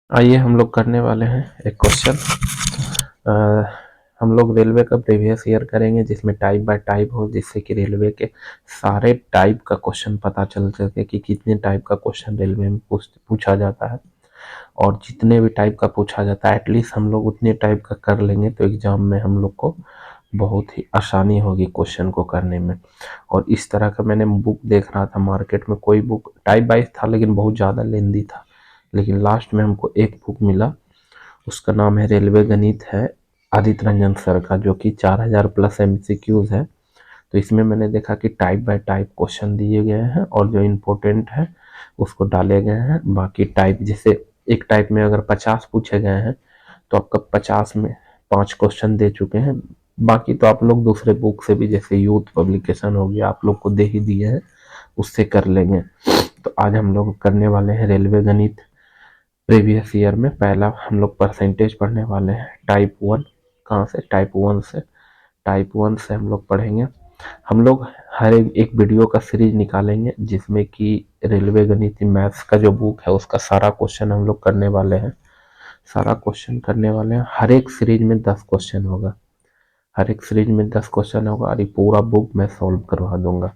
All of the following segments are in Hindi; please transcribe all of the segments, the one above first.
आइए हम लोग करने वाले हैं एक क्वेश्चन। हम लोग रेलवे का प्रीवियस ईयर करेंगे जिसमें टाइप बाय टाइप हो, जिससे कि रेलवे के सारे टाइप का क्वेश्चन पता चल सके कि कितने टाइप का क्वेश्चन रेलवे में पूछा जाता है। और जितने भी टाइप का पूछा जाता है एटलीस्ट हम लोग उतने टाइप का कर लेंगे तो एग्जाम में हम लोग को बहुत ही आसानी होगी क्वेश्चन को करने में। और इस तरह का मैंने बुक देख रहा था मार्केट में, कोई बुक टाइप वाइज था लेकिन बहुत ज़्यादा लेंदी था, लेकिन लास्ट में हमको एक बुक मिला, उसका नाम है रेलवे गणित है, आदित्य रंजन सर का, जो कि 4000 प्लस एमसीक्यूज है। तो इसमें मैंने देखा कि टाइप बाय टाइप क्वेश्चन दिए गए हैं और जो इम्पोर्टेंट है उसको डाले गए हैं। बाकी टाइप जैसे एक टाइप में अगर 50 पूछे गए हैं तो आपका 50 में 5 क्वेश्चन दे चुके हैं। बाकी तो आप लोग दूसरे बुक से भी, जैसे यूथ पब्लिकेशन हो गया, आप लोग को दे ही दिए हैं, उससे कर लेंगे। तो आज हम लोग करने वाले हैं रेलवे गणित प्रीवियस ईयर में। पहला हम लोग परसेंटेज पढ़ने वाले हैं टाइप वन। कहाँ से? टाइप वन से। टाइप वन से हम लोग पढ़ेंगे। हम लोग हर एक वीडियो का सीरीज निकालेंगे जिसमें कि रेलवे गणित मैथ्स का जो बुक है उसका सारा क्वेश्चन हम लोग करने वाले हैं। सारा क्वेश्चन करने वाले हैं। हर एक सीरीज में 10 क्वेश्चन होगा। हर एक सीरीज में 10 क्वेश्चन होगा और ये पूरा बुक मैं सॉल्व करवा दूंगा।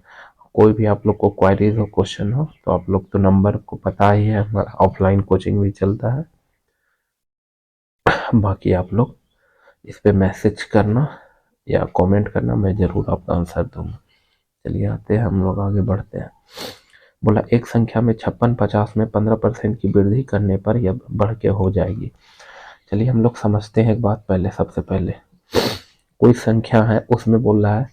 कोई भी आप लोग को क्वेरीज हो, क्वेश्चन हो, तो आप लोग तो नंबर को पता ही है, हमारा ऑफलाइन कोचिंग भी चलता है। बाकी आप लोग इस पे मैसेज करना या कमेंट करना, मैं ज़रूर आपका आंसर दूंगा। चलिए आते हैं, हम लोग आगे बढ़ते हैं। बोला एक संख्या में 56 50 में 15% की वृद्धि करने पर यह बढ़ के हो जाएगी। चलिए हम लोग समझते हैं एक बात पहले। सबसे पहले कोई संख्या है, उसमें बोल रहा है,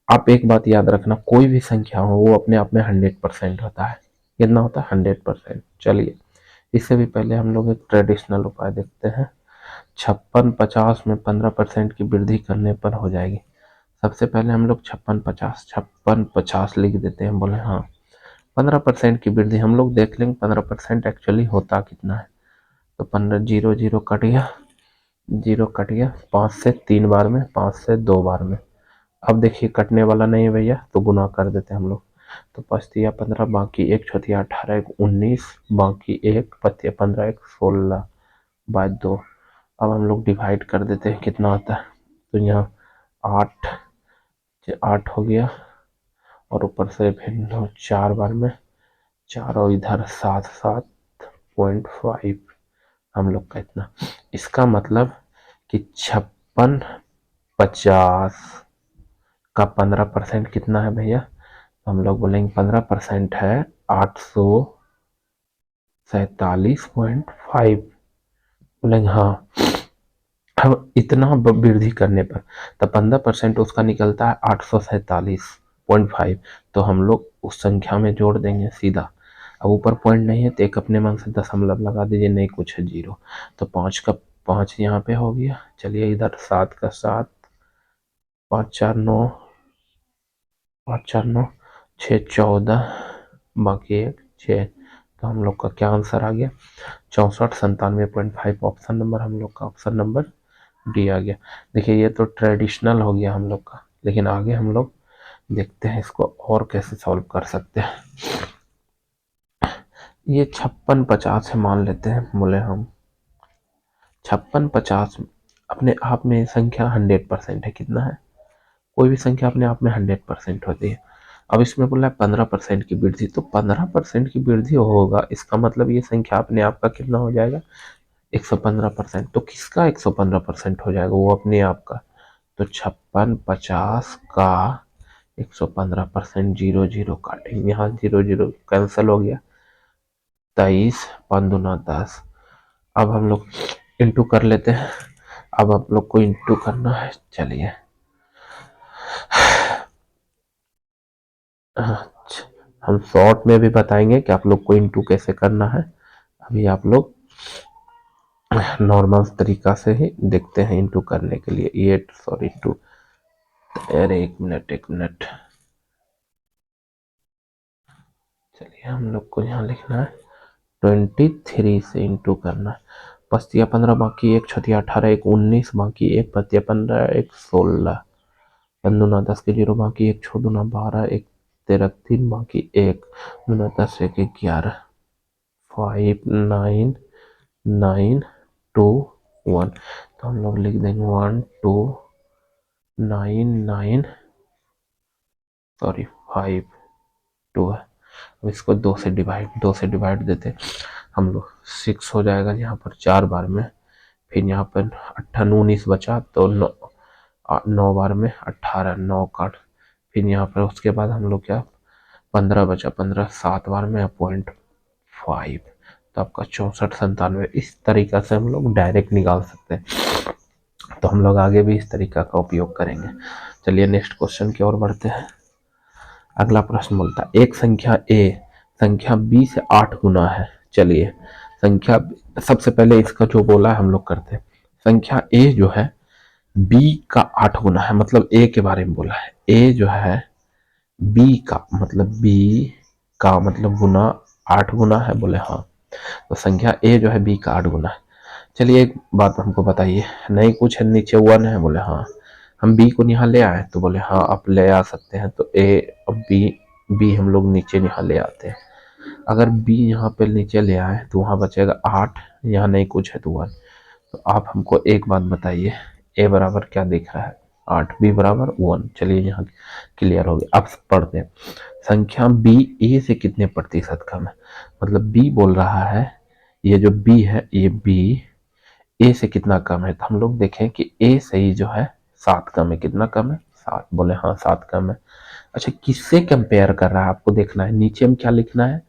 आप एक बात याद रखना, कोई भी संख्या हो वो अपने आप में 100% होता है। कितना होता है? 100%। चलिए इससे भी पहले हम लोग एक ट्रेडिशनल उपाय देखते हैं। 56 50 में 15% की वृद्धि करने पर हो जाएगी। सबसे पहले हम लोग 56 50 लिख देते हैं। बोले हाँ 15% की वृद्धि, हम लोग देख लेंगे 15% एक्चुअली होता कितना है। तो 15 जीरो जीरो कट गया, जीरो कट गया, 5 से 3 बार में, 5 से 2 बार में। अब देखिए कटने वाला नहीं है भैया, तो गुना कर देते हैं हम लोग। तो 5 तिया 15, बाकी एक छोटिया 18, एक 19, बाकी एक पतिया 15, एक 16 बाय 2। अब हम लोग डिवाइड कर देते हैं, कितना आता है। तो यहाँ 8 8 हो गया, और ऊपर से फिर 4 बार में 4, और इधर 7 7.5 हम लोग का इतना। इसका मतलब कि 56 50 का 15% कितना है भैया? तो हम लोग बोलेंगे 15% है 847.5। बोलेंगे हाँ। अब इतना वृद्धि करने पर तो 15% उसका निकलता है 847.5। तो हम लोग उस संख्या में जोड़ देंगे सीधा। अब ऊपर पॉइंट नहीं है तो एक अपने मन से दशमलव लगा दीजिए, नहीं कुछ है जीरो। तो 5 का 5 यहाँ पे हो गया। चलिए इधर 7 का 7, 5 4 9, 5 4 9, 6 14, बाकी एक 6। तो हम लोग का क्या आंसर आ गया? 64 97.5। ऑप्शन नंबर हम लोग का ऑप्शन नंबर डी आ गया। देखिए ये तो ट्रेडिशनल हो गया हम लोग का, लेकिन आगे हम लोग देखते हैं इसको और कैसे सॉल्व कर सकते हैं। ये 56 50 है मान लेते हैं। बोले हम 56 50 अपने आप में संख्या 100% है। कितना है? कोई भी संख्या अपने आप में 100% होती है। अब इसमें बोला है 15% की वृद्धि, तो 15% की वृद्धि होगा, इसका मतलब ये संख्या अपने आप का कितना हो जाएगा? 115%। तो किसका 115% हो जाएगा? वो अपने आप का। तो 56 50 का 115%, जीरो जीरो काटेंगे, यहाँ जीरो जीरो कैंसिल हो गया, 23 5 दूना 10। अब हम लोग इंटू कर लेते हैं। अब आप लोग को इंटू करना है। चलिए अच्छा, हम शॉर्ट में भी बताएंगे कि आप लोग को इंटू कैसे करना है। अभी आप लोग नॉर्मल तरीका से ही देखते हैं इंटू करने के लिए। ये सॉरी टू, अरे एक मिनट एक मिनट। चलिए हम लोग को यहाँ लिखना है 23 से इंटू करना है। 5 तिया 15, बाकी एक 6 तिया 18, एक 19, बाकी एक 5 तिया 15, एक 16, 5 दूना 10 के जीरो, बाकी एक 6 दूना 12, एक 13 3, बाकी एक दूना 10 एक 11, 5 9 921, तो हम लोग लिख देंगे 1299, सॉरी 52 है। अब इसको दो से डिवाइड देते हम लोग, 6 हो जाएगा यहाँ पर 4 बार में, फिर यहाँ पर 19 बचा तो 9 बार में 18, 9 काट, फिर यहाँ पर उसके बाद हम लोग क्या 15 बचा, 15 7 बार में 0.5, तो आपका 6497। इस तरीका से हम लोग डायरेक्ट निकाल सकते हैं, तो हम लोग आगे भी इस तरीका का उपयोग करेंगे। चलिए नेक्स्ट क्वेश्चन की ओर बढ़ते हैं। अगला प्रश्न बोलता है एक संख्या ए संख्या बी से 8 गुना है। चलिए संख्या, सबसे पहले इसका जो बोला है हम लोग करते हैं। संख्या ए जो है बी का 8 गुना है, मतलब ए के बारे में बोला है। ए जो है बी का मतलब गुना 8 गुना है, बोले हाँ। तो संख्या ए जो है बी का 8 गुना है। चलिए एक बात हमको बताइए, नहीं कुछ है, नीचे 1 है, बोले हाँ। हम बी को यहाँ ले आए, तो बोले हाँ आप ले आ सकते हैं। तो ए और बी हम लोग नीचे यहाँ ले आते हैं। अगर बी यहाँ पे नीचे ले आए तो वहाँ बचेगा 8, यहाँ नहीं कुछ है तो 1। तो आप हमको एक बात बताइए, ए बराबर क्या दिख रहा है 8, बी बराबर 1। चलिए यहाँ क्लियर हो गया। अब पढ़ते हैं संख्या बी ए से कितने प्रतिशत कम है। मतलब बी बोल रहा है, ये जो बी है ये बी ए से कितना कम है। तो हम लोग देखें कि ए सही जो है 7 कम है। कितना कम है 7, बोले हाँ 7 कम है। अच्छा किससे कंपेयर कर रहा है आपको देखना है, नीचे में क्या लिखना है।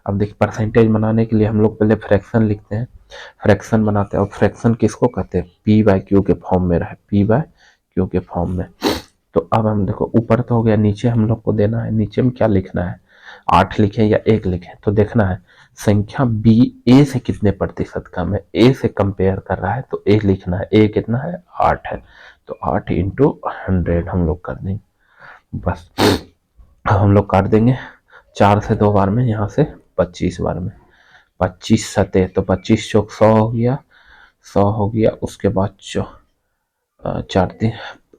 अब देखिए परसेंटेज बनाने के लिए हम लोग पहले फ्रैक्शन लिखते हैं, फ्रैक्शन बनाते हैं। और फ्रैक्शन किसको कहते हैं, पी बाय क्यू के फॉर्म में रहे, पी बाय क्यू के फॉर्म में। तो अब हम देखो ऊपर तो हो गया, नीचे हम लोग को देना है, नीचे में क्या लिखना है 8 लिखें या 1 लिखें। तो देखना है संख्या बी ए से कितने प्रतिशत कम है, ए से कंपेयर कर रहा है तो ए लिखना है। ए कितना है 8 है, तो 8 इंटू 100 हम लोग कर देंगे बस। हम लोग काट देंगे 4 से 2 बार में, यहाँ से 25 बार में, 25 सते तो 25 चौक 100 हो गया, 100 हो गया। उसके बाद 4 3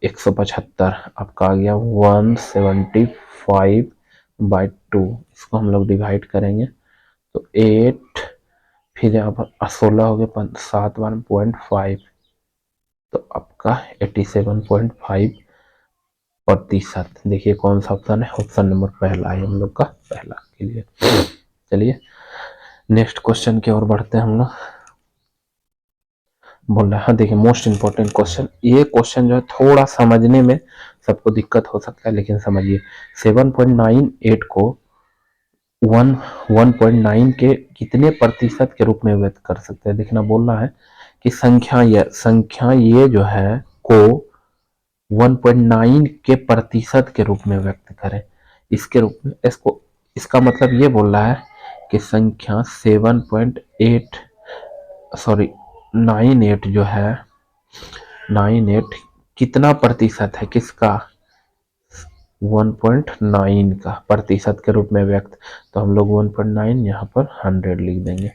175 आपका आ गया 175/2। इसको हम लोग डिवाइड करेंगे तो 8, फिर यहाँ पर 16 हो गया, 7 बार में 0.5, तो आपका 87.5%। देखिए कौन सा ऑप्शन है, ऑप्शन नंबर पहला है हम लोग का, पहला क्लियर। चलिए नेक्स्ट क्वेश्चन की ओर बढ़ते हैं हम लोग। बोल रहा है देखिए मोस्ट इंपॉर्टेंट क्वेश्चन, ये क्वेश्चन जो है थोड़ा समझने में सबको दिक्कत हो सकता है, लेकिन समझिए 7.98 को 1.9 के कितने प्रतिशत के रूप में व्यक्त कर सकते हैं। देखना बोल रहा है कि संख्या ये जो है को 1.9 के प्रतिशत के रूप में व्यक्त करें। इसके रूप में इसको, इसका मतलब ये बोल रहा है कि संख्या 7.8 सॉरी 98 जो है 98 कितना प्रतिशत है, किसका 1.9 का प्रतिशत के रूप में व्यक्त। तो हम लोग 1.9 यहाँ पर 100 लिख देंगे।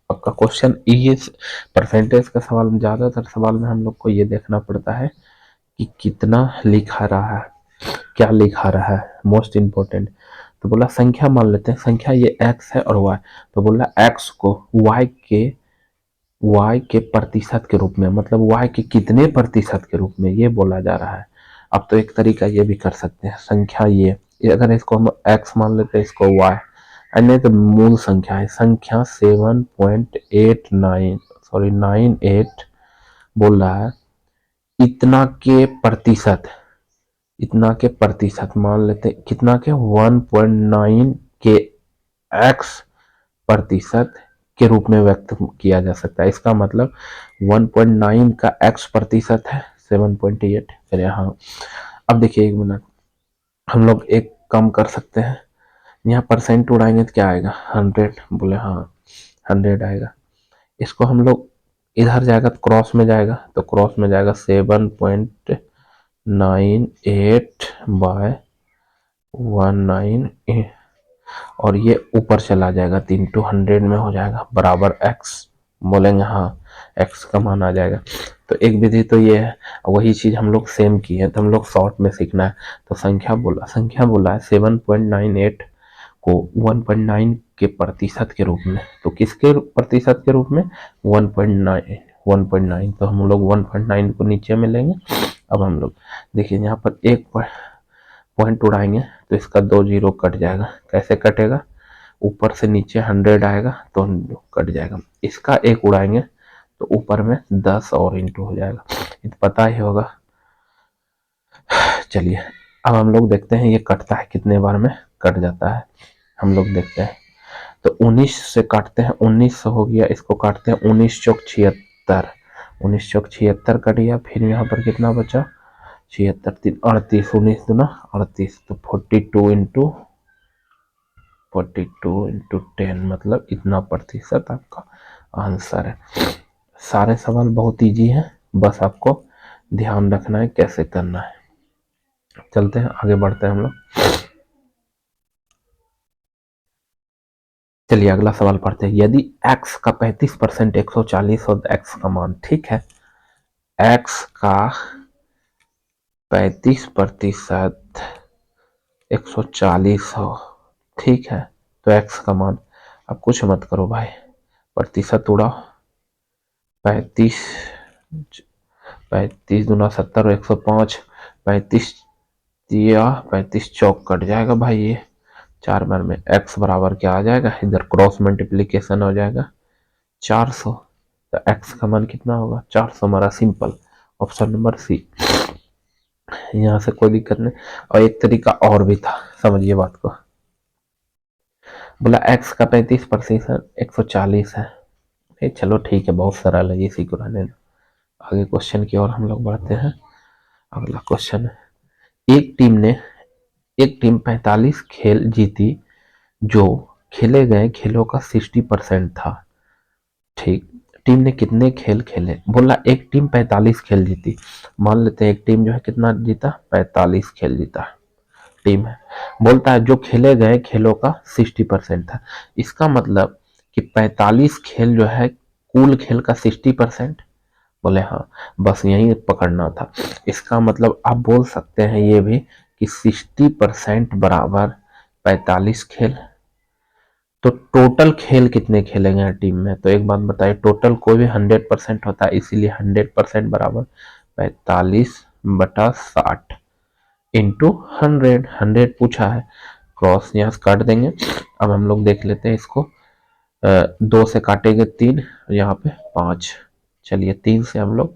आपका क्वेश्चन ये परसेंटेज का सवाल में, ज़्यादातर सवाल में हम लोग को ये देखना पड़ता है कि कितना लिखा रहा है, क्या लिखा रहा है, मोस्ट इम्पोर्टेंट। तो बोला संख्या मान लेते हैं, संख्या ये x है और y, तो बोला x को y के प्रतिशत के रूप में, मतलब y के कितने प्रतिशत के रूप में ये बोला जा रहा है। अब तो एक तरीका ये भी कर सकते हैं, संख्या ये अगर इसको हम x मान लेते हैं, इसको y, अन्य तो मूल संख्या है, संख्या 98 बोल रहा है इतना के प्रतिशत मान लेते हैं, कितना के 1.9 के x प्रतिशत के रूप में व्यक्त किया जा सकता है। इसका मतलब 1.9 का x प्रतिशत है 7.8। फिर यहाँ अब देखिए 1 मिनट, हम लोग एक कम कर सकते हैं, यहाँ परसेंट उड़ाएंगे तो क्या आएगा 100, बोले हाँ 100 आएगा। इसको हम लोग इधर जाएगा तो क्रॉस में जाएगा, तो क्रॉस में जाएगा 7.98/19 और ये ऊपर चला जाएगा 3/100 में हो जाएगा बराबर x, बोलेंगे हाँ x का मान आ जाएगा। तो एक विधि तो ये है, वही चीज हम लोग सेम की है, तो हम लोग शॉर्ट में सीखना है। तो संख्या बोला है 7.98 को 1.9 के प्रतिशत के रूप में, तो किसके प्रतिशत के रूप में, 1.9, 1.9, तो हम लोग 1.9 को नीचे में लेंगे। अब हम लोग देखिए यहाँ पर एक पॉइंट उड़ाएंगे तो इसका 2 जीरो कट जाएगा। कैसे कटेगा, ऊपर से नीचे 100 आएगा तो कट जाएगा। इसका एक उड़ाएंगे तो ऊपर में 10 और इंटू हो जाएगा, ये तो पता ही होगा। चलिए अब हम लोग देखते हैं ये कटता है कितने बार में कट जाता है। हम लोग देखते हैं तो 19 से काटते हैं, 19 हो गया, इसको काटते हैं 19 चौक 76, 19 चौक 76 कट गया। फिर यहाँ पर कितना बचा, 76 3 38, 19 दूना 38, तो 42 इंटू 10 मतलब इतना प्रतिशत आपका आंसर है। सारे सवाल बहुत इजी हैं, बस आपको ध्यान रखना है कैसे करना है। चलते हैं आगे बढ़ते हैं हम लोग। चलिए अगला सवाल पढ़ते हैं। यदि x का 35% 140 हो तो x का मान, ठीक है, x का 35% 140 हो, ठीक है, तो x का मान, अब कुछ मत करो भाई, प्रतिशत उड़ाओ, 35, 35 दूना 70 और 105, 35 दिया, 35 चौक कट जाएगा भाई, ये 4 बार में x बराबर क्या आ जाएगा, इधर क्रॉस मल्टीप्लीकेशन हो जाएगा 400, तो x का मान कितना होगा 400, हमारा सिंपल ऑप्शन नंबर सी। यहाँ से कोई दिक्कत नहीं। और एक तरीका और भी था, समझिए बात को। बोला x का 35% 140 है, चलो ठीक है, बहुत सरल है, इसी को रहने दो। आगे क्वेश्चन की ओर हम लोग बढ़ते हैं। अगला क्वेश्चन है, एक टीम 45 खेल जीती जो खेले गए खेलों का 60% था, ठीक, टीम ने कितने खेल खेले। बोला एक टीम 45 खेल जीती, मान लेते हैं एक टीम जो है कितना जीता, 45 खेल जीता टीम है। बोलता है जो खेले गए खेलों का 60% था, इसका मतलब कि 45 खेल जो है कुल खेल का 60%। बोले हाँ, बस यही पकड़ना था। इसका मतलब आप बोल सकते हैं ये भी कि 60% बराबर 45 खेल। तो टोटल खेल कितने खेलेंगे हर टीम में, तो एक बात बताइए, टोटल कोई भी 100% होता है, इसीलिए 100% बराबर 45/60 इंटू 100, 100 पूछा है, क्रॉस यहाँ से काट देंगे। अब हम लोग देख लेते हैं इसको, 2 से काटेंगे 3, यहाँ पे 5, चलिए 3 से हम लोग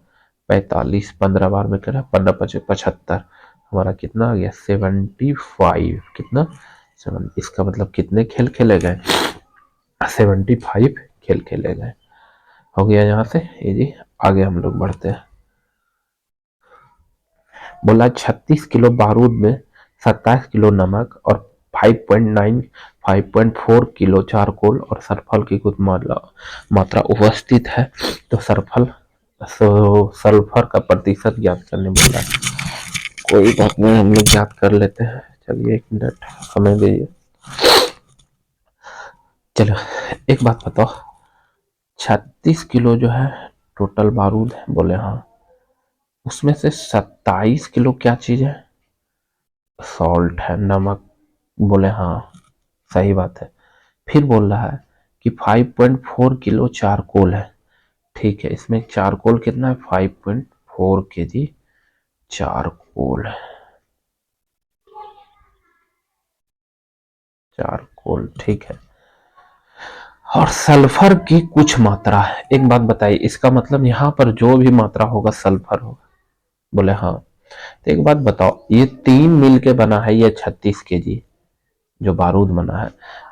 45, 15 बार में करें, 15×5 = 75, हमारा कितना आ गया 75, कितना 7, इसका मतलब कितने खेल खेले गए, 75 खेल खेले गए। हो गया यहाँ से ये जी। आगे हम लोग बढ़ते हैं। बोला 36 किलो बारूद में 27 किलो नमक और 5.4 किलो चारकोल और सल्फर की कुछ मात्रा उपस्थित है, तो सल्फर का प्रतिशत ज्ञात करने बोला है। कोई बात नहीं, हम लोग ज्ञात कर लेते हैं, चलिए 1 मिनट समय दीजिए। चलो एक बात बताओ, 36 किलो जो है टोटल बारूद है, बोले हाँ, उसमें से 27 किलो क्या चीज है, सॉल्ट है, नमक, बोले हाँ सही बात है। फिर बोल रहा है कि 5.4 किलो चारकोल है, ठीक है, इसमें चारकोल कितना है 5.4 kg चारकोल, चारकोल ठीक है, और सल्फर की कुछ मात्रा है। एक बात बताइए, इसका मतलब यहाँ पर जो भी मात्रा होगा सल्फर होगा, बोले हाँ। तो एक बात बताओ, ये 3 मिल के बना है ये 36 kg जो बारूद बना है,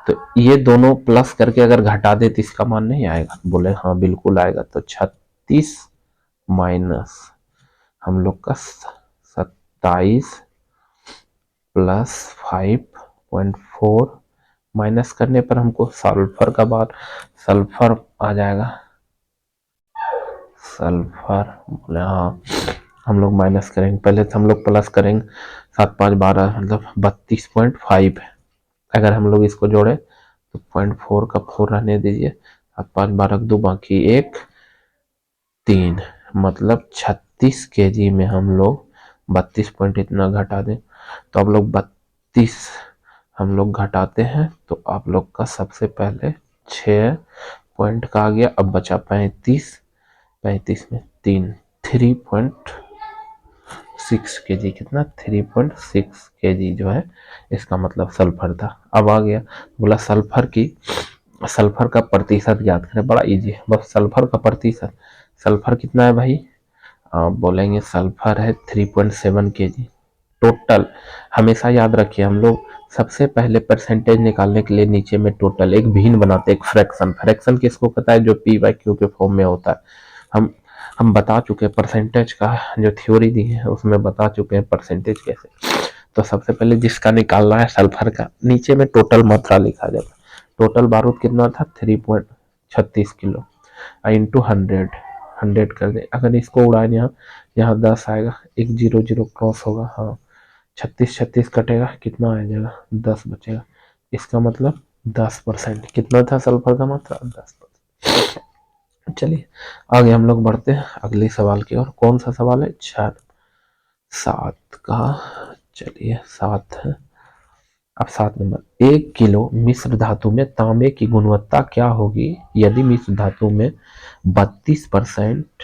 तो ये दोनों प्लस करके अगर घटा दे तो इसका मान नहीं आएगा, बोले हाँ बिल्कुल आएगा। तो 36 माइनस हम लोग का 27 प्लस 5.4 माइनस करने पर हमको सल्फर का बार, सल्फर आ जाएगा, सल्फर, बोले हाँ, हम लोग माइनस करेंगे, पहले तो हम लोग प्लस करेंगे, 7 5 12 मतलब 32.5, अगर हम लोग इसको जोड़े तो 0.4 का 4 रहने दीजिए, 7 5 12 2 बाकी 1 3, मतलब 36 kg में हम लोग 32 पॉइंट इतना घटा दें, तो अब लोग 32 हम लोग घटाते हैं तो आप लोग का सबसे पहले 6 पॉइंट का आ गया। अब बचा 35, 35 में 3, 3.6 kg, कितना 3.6 kg जो है इसका मतलब सल्फर था। अब आ गया बोला सल्फर का प्रतिशत ज्ञात करें। बड़ा इजी है, बस सल्फर का प्रतिशत। सल्फर कितना है भाई? आप बोलेंगे सल्फर है 3.7 kg टोटल। हमेशा याद रखिए हम लोग सबसे पहले परसेंटेज निकालने के लिए नीचे में टोटल एक भिन्न बनाते, एक फ्रैक्शन। फ्रैक्शन किसको पता है? जो पी बाई क्यू के फॉर्म में होता है। हम हम बता चुके हैं परसेंटेज का जो थ्योरी दी है उसमें बता चुके हैं परसेंटेज कैसे। तो सबसे पहले जिसका निकालना है सल्फर का, नीचे में टोटल मात्रा लिखा जाता है। टोटल बारूद कितना था? 3.36 किलो इंटू 100, 100 कर दे। अगर इसको उड़ाए यहाँ, यहाँ 10 आएगा, एक जीरो जीरो क्रॉस होगा, हाँ 36 36 कटेगा, कितना आ जाएगा? 10 बचेगा। इसका मतलब 10%। कितना था सल्फर का मात्रा? 10%। चलिए आगे हम लोग बढ़ते हैं अगले सवाल की ओर। कौन सा सवाल है? 7 का। चलिए 7 है। अब 7 नंबर, 1 किलो मिश्र धातु में तांबे की गुणवत्ता क्या होगी यदि मिश्र धातु में 32%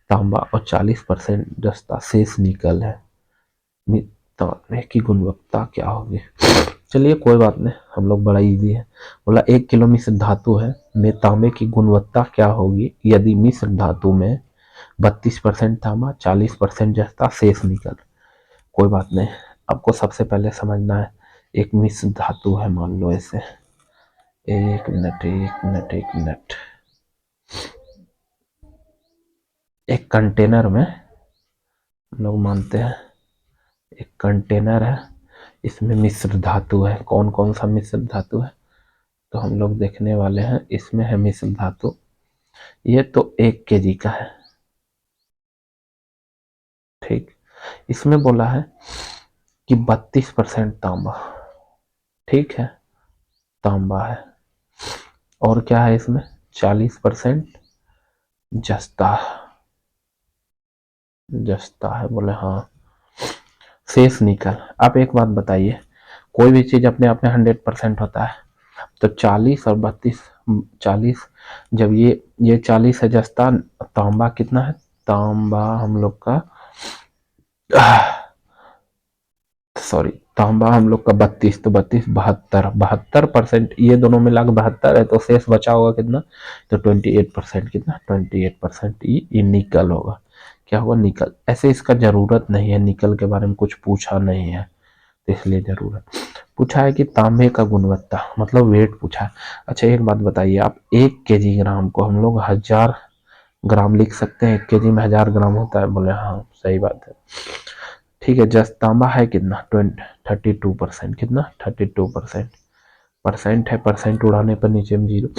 तांबा और 40% जस्ता शेष निकल है? तांबे की गुणवत्ता क्या होगी? चलिए कोई बात नहीं, हम लोग बड़ा इजी है। बोला 1 किलो मिश्र धातु है में तांबे की गुणवत्ता क्या होगी यदि मिश्र धातु में 32% तांबा, 40% जस्ता शेष निकल। कोई बात नहीं, आपको सबसे पहले समझना है एक मिश्र धातु है, मान लो ऐसे। एक मिनट एक मिनट एक मिनट। एक कंटेनर में हम लोग मानते हैं एक कंटेनर है, इसमें मिश्र धातु है। कौन कौन सा मिश्र धातु है तो हम लोग देखने वाले हैं। इसमें है मिश्र धातु, ये तो 1 kg का है, ठीक। इसमें बोला है कि 32% तांबा, ठीक है, तांबा है। और क्या है इसमें? 40% जस्ता, जस्ता है। बोले हाँ शेष निकल। आप एक बात बताइए, कोई भी चीज अपने आप में 100% होता है, तो 40 और 32, 40 जब ये 40 है जस्ता, तांबा कितना है? तांबा हम लोग का सॉरी तांबा हम लोग का 32, तो 32 72%, ये दोनों मिला के 72 है, तो शेष बचा होगा कितना? तो 28%। कितना? 28% ये निकल होगा। क्या होगा? निकल। ऐसे इसका जरूरत नहीं है, निकल के बारे में कुछ पूछा नहीं है तो इसलिए जरूरत पूछा है कि तांबे का गुणवत्ता मतलब वेट पूछा है। अच्छा एक बात बताइए आप, 1 kg ग्राम को हम लोग 1000 ग्राम लिख सकते हैं? 1 kg में 1000 ग्राम होता है? बोले हाँ सही बात है, ठीक है। जस्ट तांबा है कितना? 32%। कितना? 32%। परसेंट है, परसेंट उड़ाने पर नीचे में जीरो।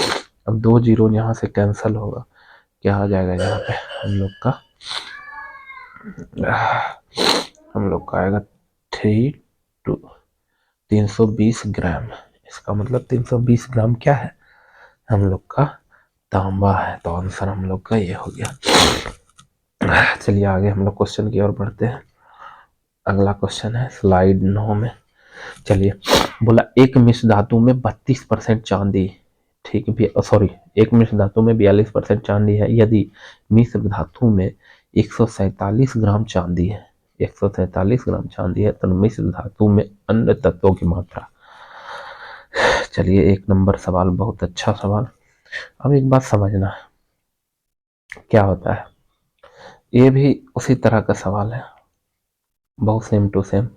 अब 2 जीरो यहाँ से कैंसिल होगा, क्या आ जाएगा यहाँ पे? हम लोग का आएगा 320 ग्राम। इसका मतलब 320 ग्राम क्या है? हम लोग का तांबा है। तो आंसर हम लोग का ये हो गया। चलिए आगे हम लोग क्वेश्चन की ओर बढ़ते हैं। अगला क्वेश्चन है स्लाइड 9 में। चलिए बोला एक मिश्र धातु में 32% चांदी, ठीक है, सॉरी, एक मिश्र धातु में 42% चांदी है यदि मिश्र धातु में 147 ग्राम चांदी है, 147 ग्राम चांदी है, तो मिश्र धातु में अन्य तत्वों की मात्रा। चलिए 1 नंबर सवाल बहुत अच्छा सवाल। अब एक बात समझना क्या होता है, ये भी उसी तरह का सवाल है, बहुत सेम टू सेम।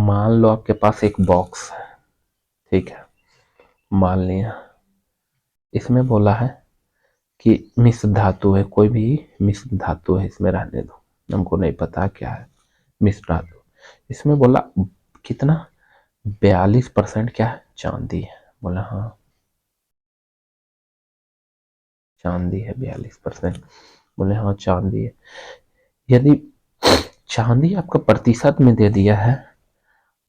मान लो आपके पास एक बॉक्स है, ठीक है, मान लिया। इसमें बोला है कि मिश्र धातु है, कोई भी मिश्र धातु है, इसमें रहने दो, हमको नहीं पता क्या है मिश्र धातु। इसमें बोला कितना? 42% क्या है? चांदी है। बोला हाँ चांदी है 42%। बोले हाँ चांदी है। यदि चांदी आपका प्रतिशत में दे दिया है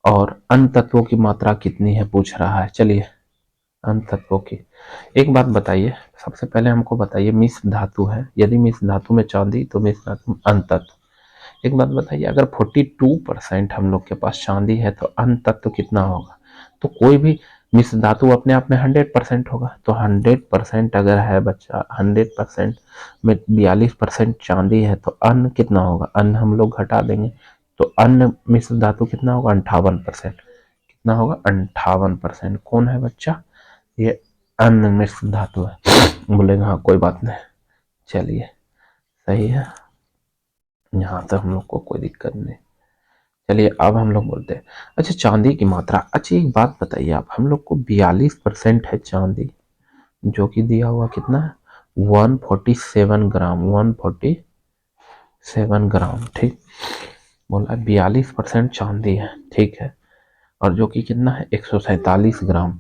और अन्य तत्वों की मात्रा कितनी है पूछ रहा है। चलिए अन्य तत्वों की एक बात बताइए, सबसे पहले हमको बताइए मिश्र धातु है, यदि मिश्र धातु में चांदी तो मिश्र धातु में अन्य तत्व। एक बात बताइए, अगर 42% हम लोग के पास चांदी है तो अन्य तत्व कितना होगा? तो कोई भी मिश्र धातु अपने आप में 100% होगा। तो 100% अगर है बच्चा, 100% में 42% चांदी है, तो अन्न कितना होगा? अन्न हम लोग घटा देंगे, तो अन्न मिश्र धातु कितना होगा? 58%। कितना होगा? 58%। कौन है बच्चा? ये अन्न मिश्र धातु है। बोलेगा हाँ कोई बात नहीं, चलिए सही है, यहाँ तक हम लोग को कोई दिक्कत नहीं। चलिए अब हम लोग बोलते हैं, अच्छा चांदी की मात्रा। अच्छा एक बात बताइए आप, हम लोग को 42% है चांदी, जो कि दिया हुआ कितना है? 147 ग्राम, 147 ग्राम, ठीक। बोला 42% चांदी है, ठीक है, और जो कि कितना है? 147 ग्राम।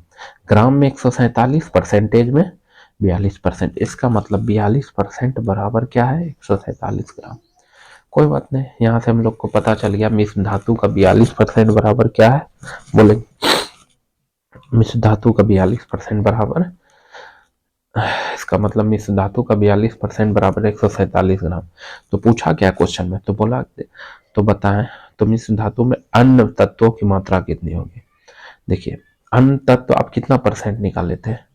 ग्राम में 147, परसेंटेज में 42%। इसका मतलब 42% बराबर क्या है? 147 ग्राम। कोई बात नहीं, यहाँ से हम लोग को पता चल गया मिश्र धातु का 42% बराबर क्या है। बोले मिश्र धातु का 42% बराबर, इसका मतलब मिश्र धातु का 42% बराबर 147 ग्राम। तो पूछा क्या क्वेश्चन में? तो बोला तो बताएं, तो मिश्र धातु में अन्य तत्वों की मात्रा कितनी होगी? देखिए अन्य तत्व आप कितना परसेंट निकाल लेते हैं?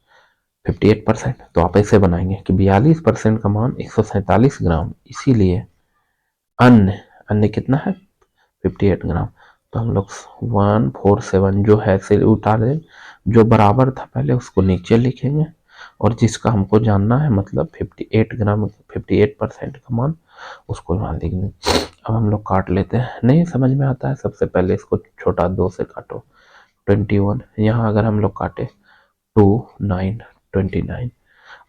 58%। तो आप ऐसे बनाएंगे कि 42% का मान 147 ग्राम, इसीलिए अन्य, अन्य कितना है? 58 ग्राम। तो हम लोग 147 जो है से उतारे, जो बराबर था पहले उसको नीचे लिखेंगे, और जिसका हमको जानना है मतलब 58 ग्राम, 58% का मान, उसको वहां लिख देंगे। अब हम लोग काट लेते हैं, नहीं समझ में आता है, सबसे पहले इसको छोटा 2 से काटो, 21। यहाँ अगर हम लोग काटे 2 9 29।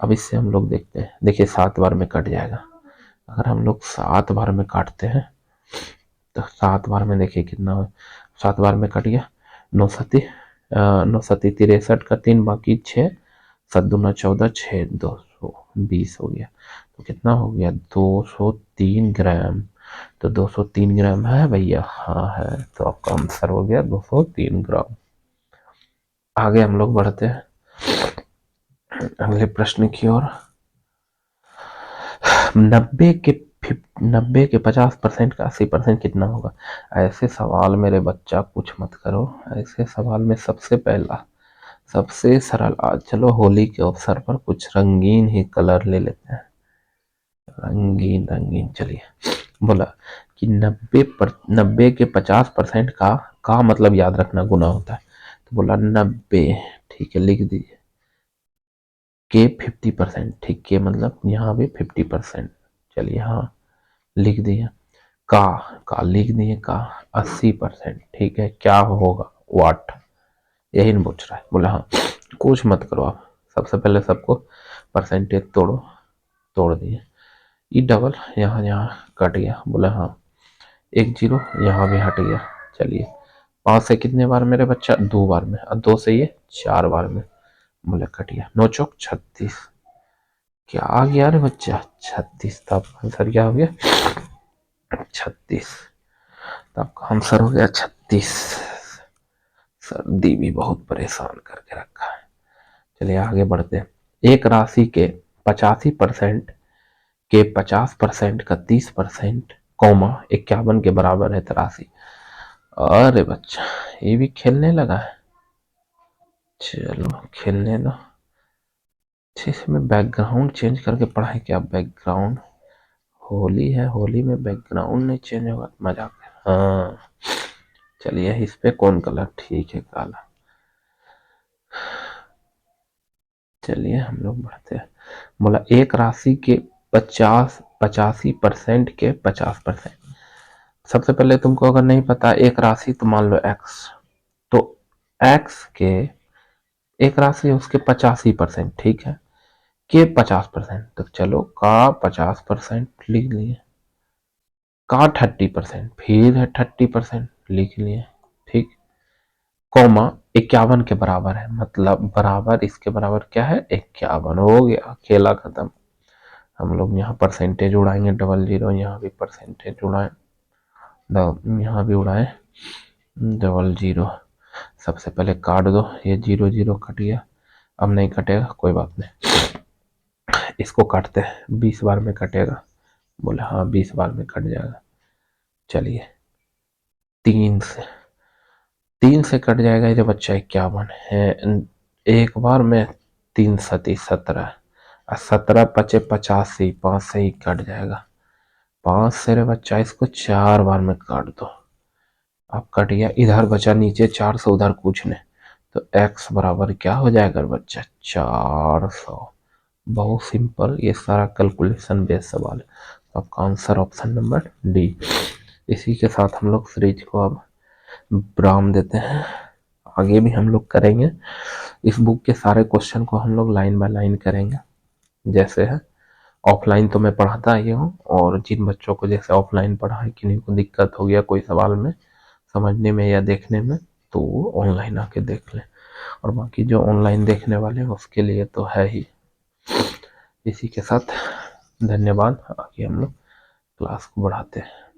अब इससे हम लोग देखते हैं, देखिए 7 बार में कट जाएगा। अगर हम लोग 7 बार में काटते हैं तो 7 बार में देखिए कितना हो, 7 बार में कट गया। 9 63 का 3 बाकी 6, 7 दूना 14, 6 220 हो गया। तो कितना हो गया? 203 ग्राम। तो 203 ग्राम है भैया? हाँ है, तो आपका आंसर हो गया 203 ग्राम। आगे हम लोग बढ़ते हैं अगले प्रश्न की ओर। 90 के 50% का 80% कितना होगा? ऐसे सवाल मेरे बच्चा कुछ मत करो, ऐसे सवाल में सबसे पहला, सबसे सरल, आज चलो होली के अवसर पर कुछ रंगीन ही कलर ले लेते हैं, रंगीन रंगीन। चलिए बोला कि 90 के 50% का मतलब याद रखना गुना होता है। तो बोला 90, ठीक है, लिख दीजिए। के 50%, ठीक, के मतलब यहाँ भी 50%। चलिए हाँ लिख दिया। का लिख दिए, का 80%, ठीक है। क्या होगा? वाट, यही नहीं पूछ रहा है। बोला हाँ कुछ मत करो आप, सबसे पहले सबको परसेंटेज तोड़ो, तोड़ दिए। ई डबल यहाँ यहाँ कट गया। बोला हाँ, 1 0 यहाँ भी हट गया। चलिए 5 से कितने बार मेरे बच्चा? 2 बार में, और 2 से ये 4 बार में। बोले कट गया। 9 चौक 36। क्या आ गया रे बच्चा? 36। तब आंसर क्या हो गया? 36। तब आंसर हो गया 36। सर्दी भी बहुत परेशान करके रखा है। चलिए आगे बढ़ते हैं। एक राशि के 85% के 50% का 30%, कौमा 51 के बराबर है तरासी। अरे बच्चा ये भी खेलने लगा है, चलो खेलने दो। इसमें बैकग्राउंड चेंज करके पढ़ाएं क्या? बैकग्राउंड, होली है, होली में बैकग्राउंड नहीं चेंज होगा, मजाक है। हाँ चलिए इस पे कौन कलर? ठीक है काला। चलिए हम लोग बढ़ते हैं। बोला एक राशि के 85% के 50%। सबसे पहले तुमको अगर नहीं पता एक राशि, तो मान लो एक्स, तो एक्स के एक राशि है उसके 85%, ठीक है, के 50%। तो चलो का 50% लिख लिए, का 30%, फिर है 30% लिख लिए, ठीक, कौमा 51 के बराबर है, मतलब बराबर, इसके बराबर क्या है? 51। हो गया, खेला खत्म। हम लोग यहाँ परसेंटेज उड़ाएंगे, डबल जीरो, यहाँ भी परसेंटेज उड़ाएं, यहाँ भी उड़ाएं डबल जीरो। सबसे पहले काट दो, ये 0 0 कट गया। अब नहीं कटेगा, कोई बात नहीं, इसको काटते हैं, 20 बार में कटेगा। बोले हाँ 20 बार में कट जाएगा। चलिए 3 से 3 से कट जाएगा ये बच्चा 51 है। एक बार में 3 सती 17 और 17 पचे 85, 5 से ही कट जाएगा। 5 से रे बच्चा इसको 4 बार में काट दो। अब कट गया, इधर बचा नीचे 4 से उधर कुछ नहीं, तो x बराबर क्या हो जाएगा बच्चा 400। बहुत सिंपल, ये सारा कैलकुलेशन बेस्ड सवाल है। तो आपका आंसर ऑप्शन नंबर डी। इसी के साथ हम लोग सीरीज को अब विराम देते हैं। आगे भी हम लोग करेंगे, इस बुक के सारे क्वेश्चन को हम लोग लाइन बाय लाइन करेंगे जैसे है। ऑफलाइन तो मैं पढ़ाता ही हूँ, और जिन बच्चों को जैसे ऑफलाइन पढ़ा है, किन्हीं को दिक्कत हो गया कोई सवाल में समझने में या देखने में, तो वो ऑनलाइन आके देख लें। और बाकी जो ऑनलाइन देखने वाले हैं उसके लिए तो है ही। इसी के साथ धन्यवाद। आगे हम लोग क्लास को बढ़ाते हैं।